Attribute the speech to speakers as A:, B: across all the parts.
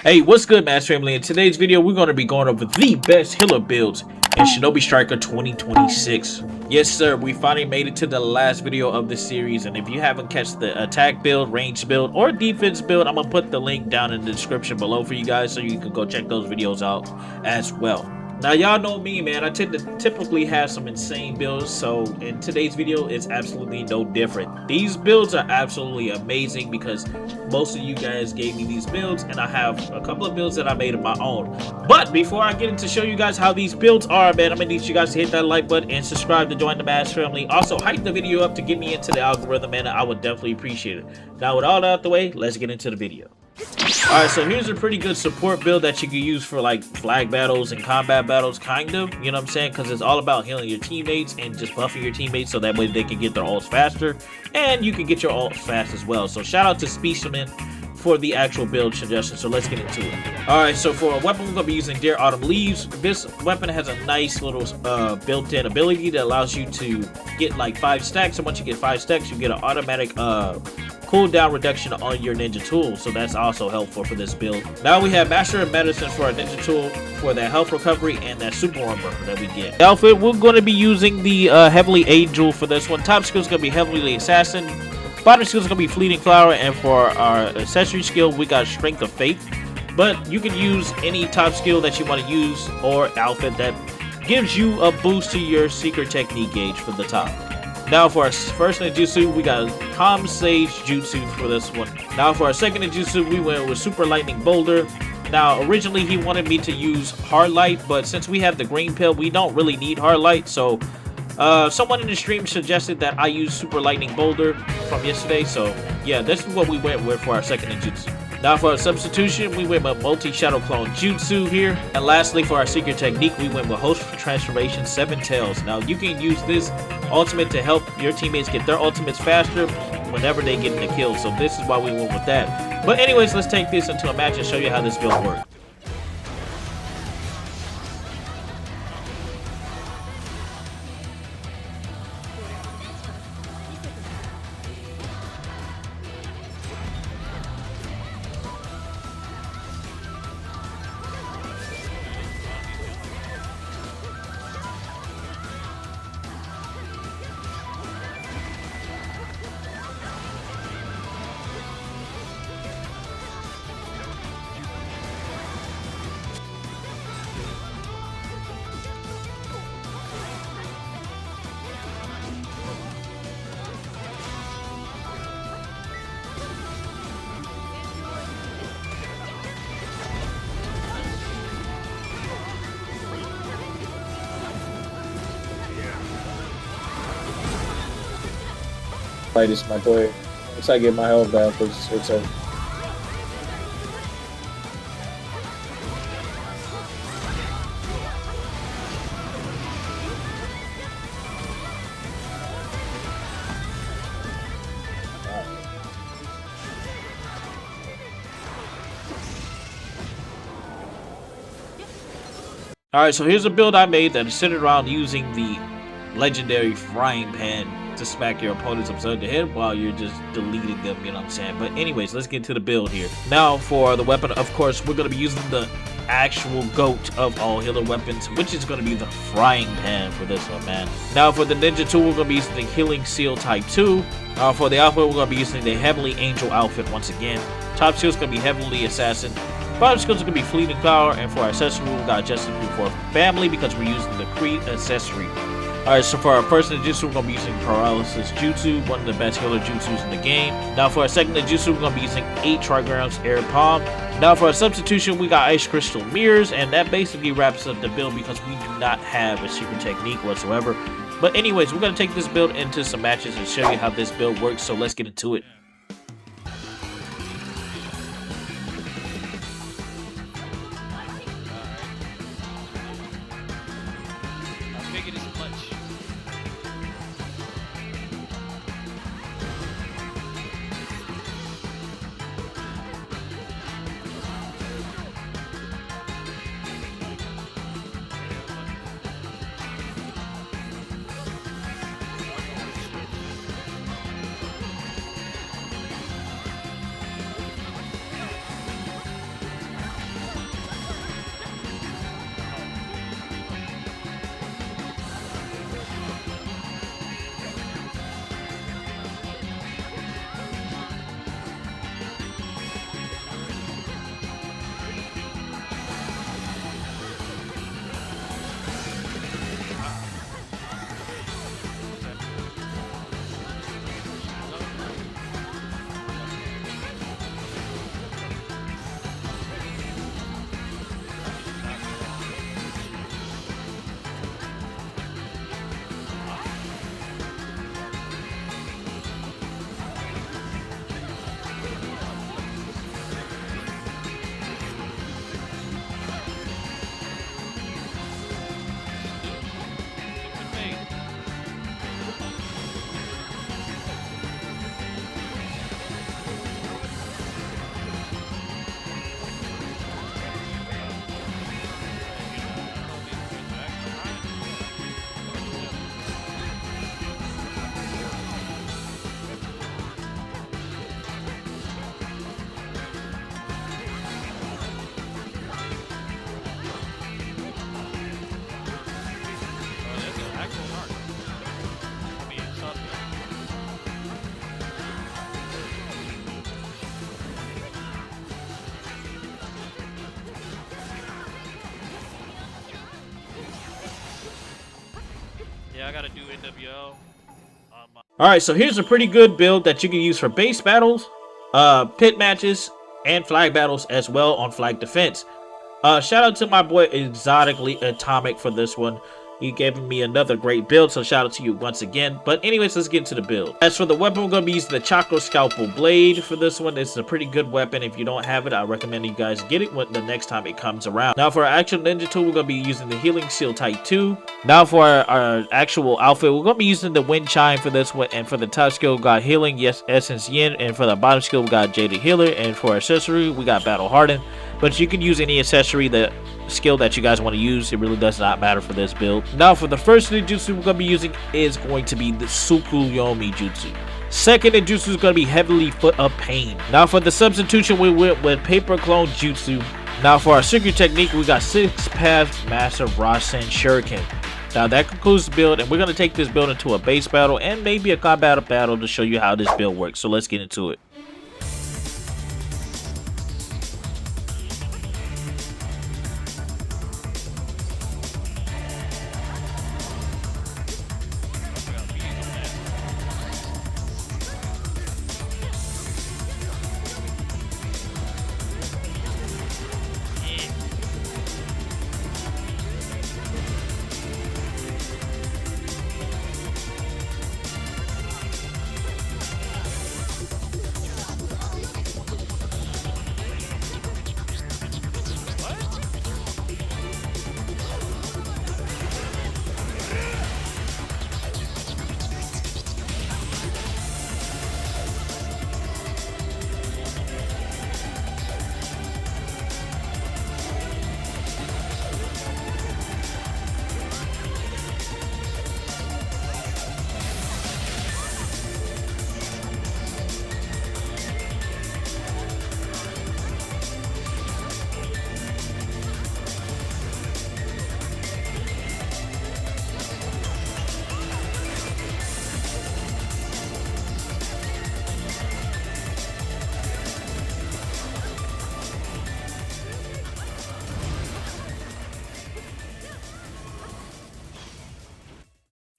A: Hey, what's good, Mass Family? In today's video, we're going to be going over the best healer builds in Shinobi Striker 2026. Yes, sir, we finally made it to the last video of this series, and if you haven't catched the attack build, range build, or defense build, I'm going to put the link down in the description below for you guys so you can go check those videos out as well. Now, y'all know me, man. I tend to typically have some insane builds, so in today's video, it's absolutely no different. These builds are absolutely amazing because most of you guys gave me these builds, and I have a couple of builds that I made of my own. But before I get into show you guys how these builds are, man, I'm gonna need you guys to hit that like button and subscribe to join the Mass Family. Also, hype the video up to get me into the algorithm, man. I would definitely appreciate it. Now, with all that out the way, let's get into the video. Alright, so here's a pretty good support build that you can use for like flag battles and combat battles, kind of, you know what I'm saying? Because it's all about healing your teammates and just buffing your teammates so that way they can get their ults faster, and you can get your ults fast as well. So shout out to Specimen for the actual build suggestion, so let's get into it. Alright, so for a weapon, we're going to be using Dear Autumn Leaves. This weapon has a nice little built-in ability that allows you to get like 5 stacks, and once you get 5 stacks, you get an automatic cooldown reduction on your ninja tool, so that's also helpful for this build. Now we have Master of Medicine for our ninja tool for that health recovery and that super armor that we get. The outfit, we're going to be using the Heavenly Angel for this one. Top skill is going to be Heavenly Assassin. Bottom skill is going to be Fleeting Flower, and for our accessory skill, we got Strength of Faith. But you can use any top skill that you want to use or outfit that gives you a boost to your secret technique gauge for the top. Now for our first ninjutsu, we got Calm Sage Jutsu for this one. Now for our second ninjutsu, we went with Super Lightning Boulder. Now originally he wanted me to use Hard Light, but since we have the green pill, we don't really need Hard Light. So someone in the stream suggested that I use Super Lightning Boulder from yesterday. So yeah, this is what we went with for our second ninjutsu. Now for our substitution, we went with Multi-Shadow Clone Jutsu here. And lastly, for our secret technique, we went with Host Transformation 7 Tails. Now you can use this ultimate to help your teammates get their ultimates faster whenever they get in the kill. So this is why we went with that. But anyways, let's take this into a match and show you how this build works.
B: This my boy. Once I get my health back, it's over.
A: Alright, so here's a build I made that is centered around using the legendary frying pan to smack your opponents upside the head while you're just deleting them, you know what I'm saying? But anyways, let's get to the build here. Now for the weapon, of course, we're going to be using the actual GOAT of all healer weapons, which is going to be the frying pan for this one, man. Now for the ninja tool, we're going to be using the Healing Seal Type 2. For the outfit, we're going to be using the Heavenly Angel outfit once again. Top skill is going to be Heavenly Assassin. Bottom skills are going to be Fleeting Flower, and for our accessory, we got Justice for Family because we're using the Creed accessory. Alright, so for our first ninjutsu, we're going to be using Paralysis Jutsu, one of the best healer jutsus in the game. Now for our second ninjutsu, we're going to be using 8 Trigrams Air Palm. Now for our substitution, we got Ice Crystal Mirrors, and that basically wraps up the build because we do not have a secret technique whatsoever. But anyways, we're going to take this build into some matches and show you how this build works, so let's get into it.
C: Yeah, I gotta do NWL.
A: Alright, so here's a pretty good build that you can use for base battles, pit matches, and flag battles as well on flag defense. Shout out to my boy Exotically Atomic for this one. He gave me another great build, so shout out to you once again. But anyways, let's get into the build. As for the weapon, we're going to be using the Choco Scalpel Blade for this one. It's a pretty good weapon. If you don't have it, I recommend you guys get it the next time it comes around. Now for our actual ninja tool, we're going to be using the Healing Seal Type 2. Now for our actual outfit, we're going to be using the Wind Chime for this one. And for the top skill, we got Healing, yes, Essence Yin. And for the bottom skill, we got Jaded Healer. And for our accessory, we got Battle Hardened. But you can use any accessory, the skill that you guys want to use. It really does not matter for this build. Now for the first ninjutsu we're going to be using is going to be the Tsukuyomi Jutsu. Second ninjutsu is going to be Heavenly Foot of Pain. Now for the substitution, we went with Paper Clone Jutsu. Now for our secret technique, we got 6 Path Master Rasen Shuriken. Now that concludes the build, and we're going to take this build into a base battle and maybe a combat battle to show you how this build works. So let's get into it.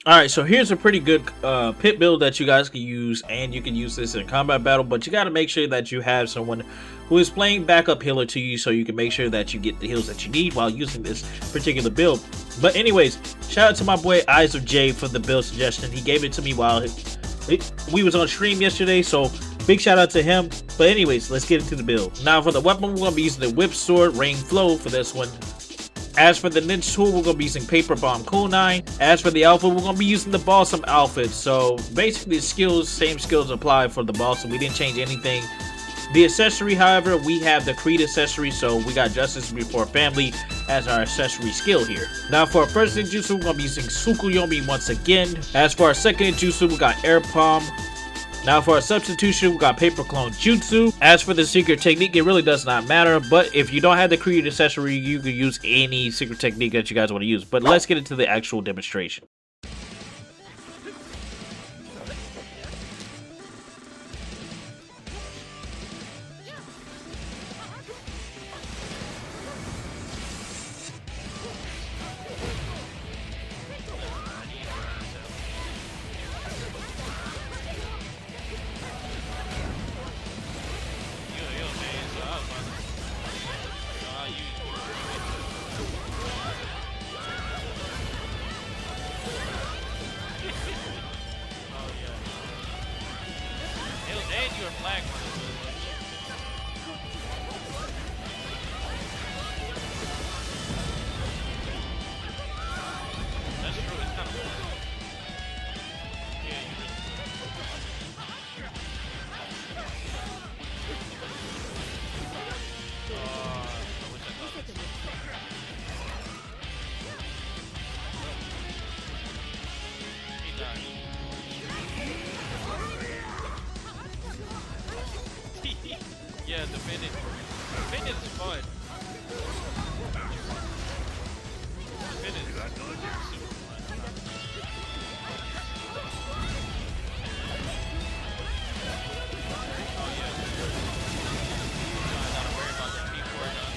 A: Alright, so here's a pretty good pit build that you guys can use, and you can use this in combat battle, but you got to make sure that you have someone who is playing backup healer to you so you can make sure that you get the heals that you need while using this particular build. But anyways, shout out to my boy Eyes of Jade for the build suggestion. He gave it to me while we was on stream yesterday, so big shout out to him. But anyways, let's get into the build. Now for the weapon, we're going to be using the Whip Sword Rain Flow for this one. As for the ninja tool, we're going to be using Paper Bomb Kunai. As for the outfit, we're going to be using the Balsam outfit. So basically the skills, same skills apply for the Balsam. We didn't change anything. The accessory, however, we have the Creed accessory, so we got Justice Before Family as our accessory skill here. Now for our first ninjutsu, we're going to be using Tsukuyomi once again. As for our second ninjutsu, we got Air Palm. Now for our substitution, we got Paper Clone Jutsu. As for the secret technique, it really does not matter, but if you don't have the Creed accessory, you can use any secret technique that you guys want to use. But let's get into the actual demonstration.
C: Yeah, defending is fun. Defending is super fun. Oh yeah. I gotta worry about the people or not.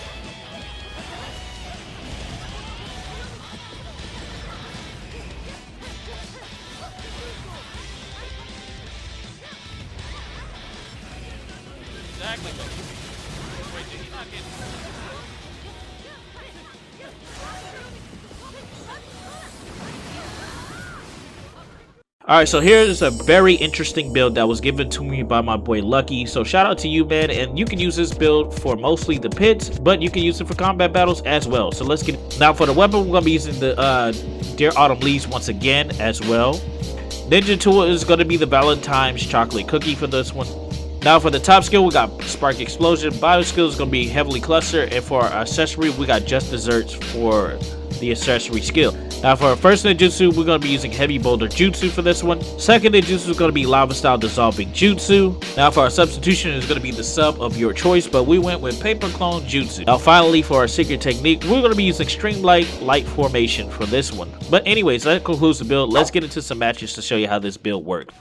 A: Alright, so here's a very interesting build that was given to me by my boy Lucky. So shout out to you, man, and you can use this build for mostly the pits, but you can use it for combat battles as well. So let's get now for the weapon. We're gonna be using the Dear Autumn Leaves once again as well. Ninja tool is gonna be the Valentine's chocolate cookie for this one. Now for the top skill, we got Spark Explosion. Bio skill is gonna be heavily cluster, and for our accessory, we got Just Desserts for the accessory skill. Now for our first ninjutsu, we're going to be using Heavy Boulder Jutsu for this one. Second ninjutsu is going to be Lava Style Dissolving Jutsu. Now for our substitution, is going to be the sub of your choice, but we went with Paper Clone Jutsu. Now finally for our secret technique, we're going to be using Streamlight Light Formation for this one. But anyways, that concludes the build. Let's get into some matches to show you how this build works.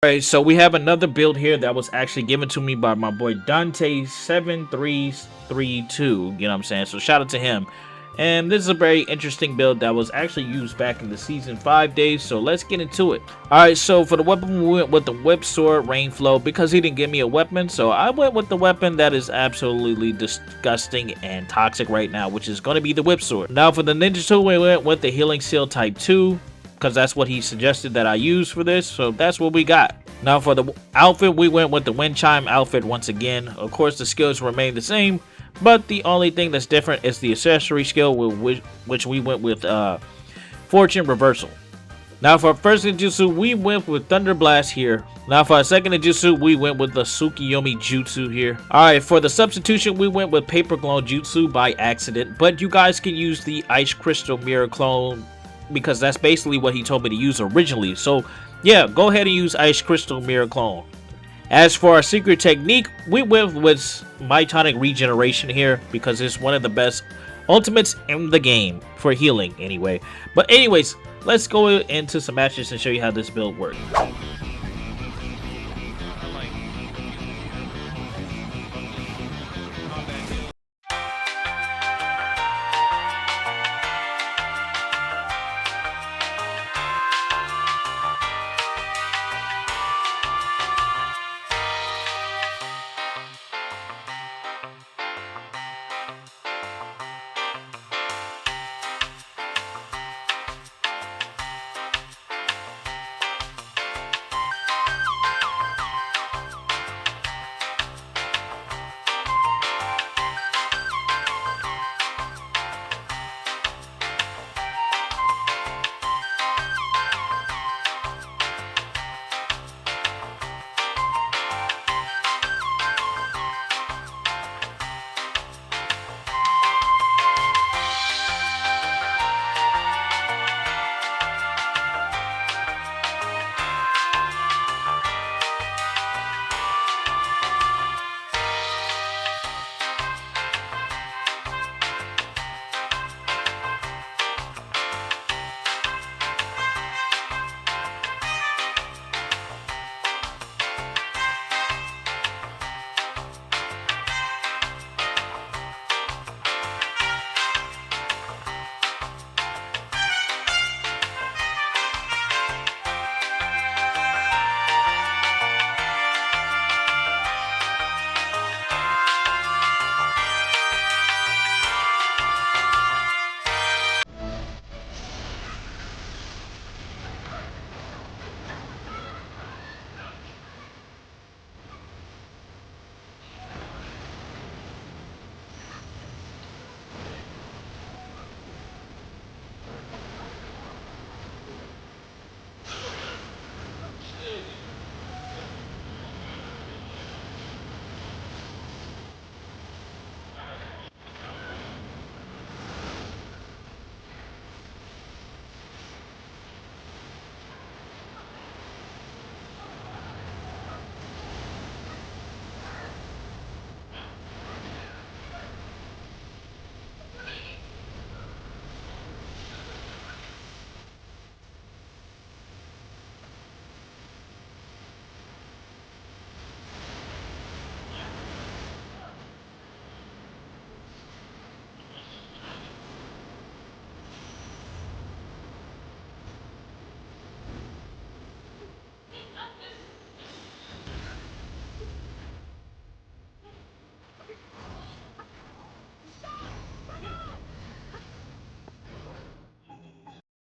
A: Alright, so we have another build here that was actually given to me by my boy Dante7332, you know what I'm saying? So shout out to him. And this is a very interesting build that was actually used back in the season 5 days, so let's get into it. Alright, so for the weapon, we went with the Whip Sword Rainflow because he didn't give me a weapon, so I went with the weapon that is absolutely disgusting and toxic right now, which is going to be the Whip Sword. Now for the Ninja Tool, we went with the Healing Seal Type 2. Because that's what he suggested that I use for this, so that's what we got. Now for the outfit, we went with the Wind Chime outfit once again. Of course, the skills remain the same, but the only thing that's different is the accessory skill, which we went with Fortune Reversal. Now for our first ninjutsu, we went with Thunder Blast here. Now for our second ninjutsu, we went with the Tsukiyomi Jutsu here. Alright, for the substitution, we went with Paper Clone Jutsu by accident, but you guys can use the Ice Crystal Mirror Clone because that's basically what he told me to use originally. So yeah, go ahead and use Ice Crystal Mirror Clone. As for our secret technique, we went with Mytonic Regeneration here because it's one of the best ultimates in the game for healing anyway. But anyways, let's go into some matches and show you how this build works.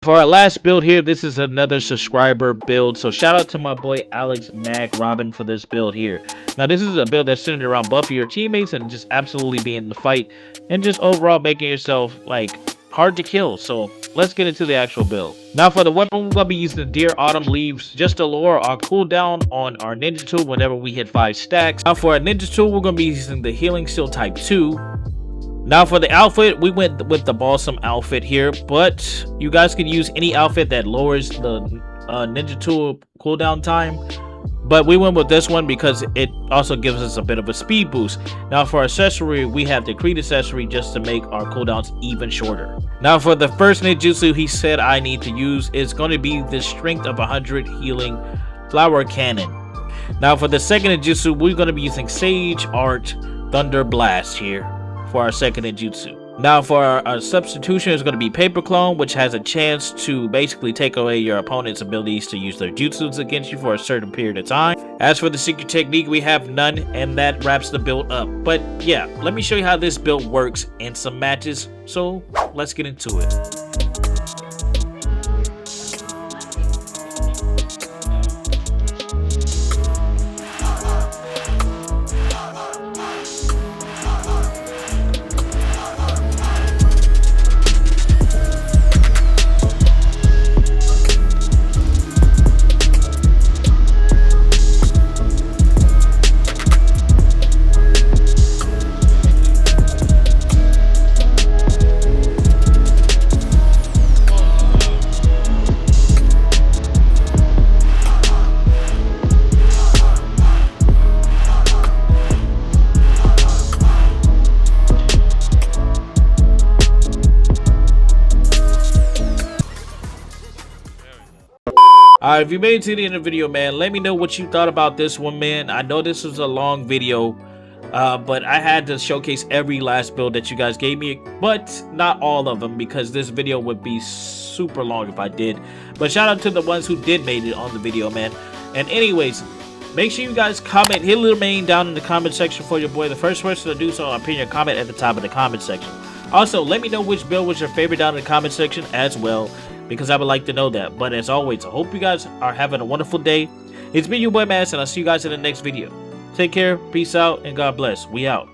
A: For our last build here, this is another subscriber build. So shout out to my boy Alex Mag Robin for this build here. Now this is a build that's centered around buffing your teammates and just absolutely being in the fight and just overall making yourself like hard to kill. So let's get into the actual build. Now for the weapon, we're gonna be using Dear Autumn Leaves just to lower our cooldown on our ninja tool whenever we hit 5 stacks. Now for our ninja tool, we're gonna be using the Healing Seal type 2. Now for the outfit, we went with the Balsam outfit here, but you guys can use any outfit that lowers the ninja tool cooldown time. But we went with this one because it also gives us a bit of a speed boost. Now for accessory, we have the Creed accessory just to make our cooldowns even shorter. Now for the first ninjutsu he said I need to use is going to be the Strength of 100 Healing Flower Cannon. Now for the second ninjutsu, we're going to be using Sage Art Thunder Blast here for our second ninjutsu. Now for our substitution is going to be Paper Clone, which has a chance to basically take away your opponent's abilities to use their jutsus against you for a certain period of time. As for the secret technique, we have none, and that wraps the build up. But yeah, let me show you how this build works in some matches, so let's get into it. Alright, if you made it to the end of the video, man, let me know what you thought about this one, man. I know this was a long video, but I had to showcase every last build that you guys gave me, but not all of them because this video would be super long if I did. But shout out to the ones who did made it on the video, man. And anyways, make sure you guys comment, hit a little main down in the comment section for your boy. The first person to do so, I'll pin your comment at the top of the comment section. Also, let me know which build was your favorite down in the comment section as well, because I would like to know that. But as always, I hope you guys are having a wonderful day. It's been your boy Mass, and I'll see you guys in the next video. Take care, peace out, and God bless. We out.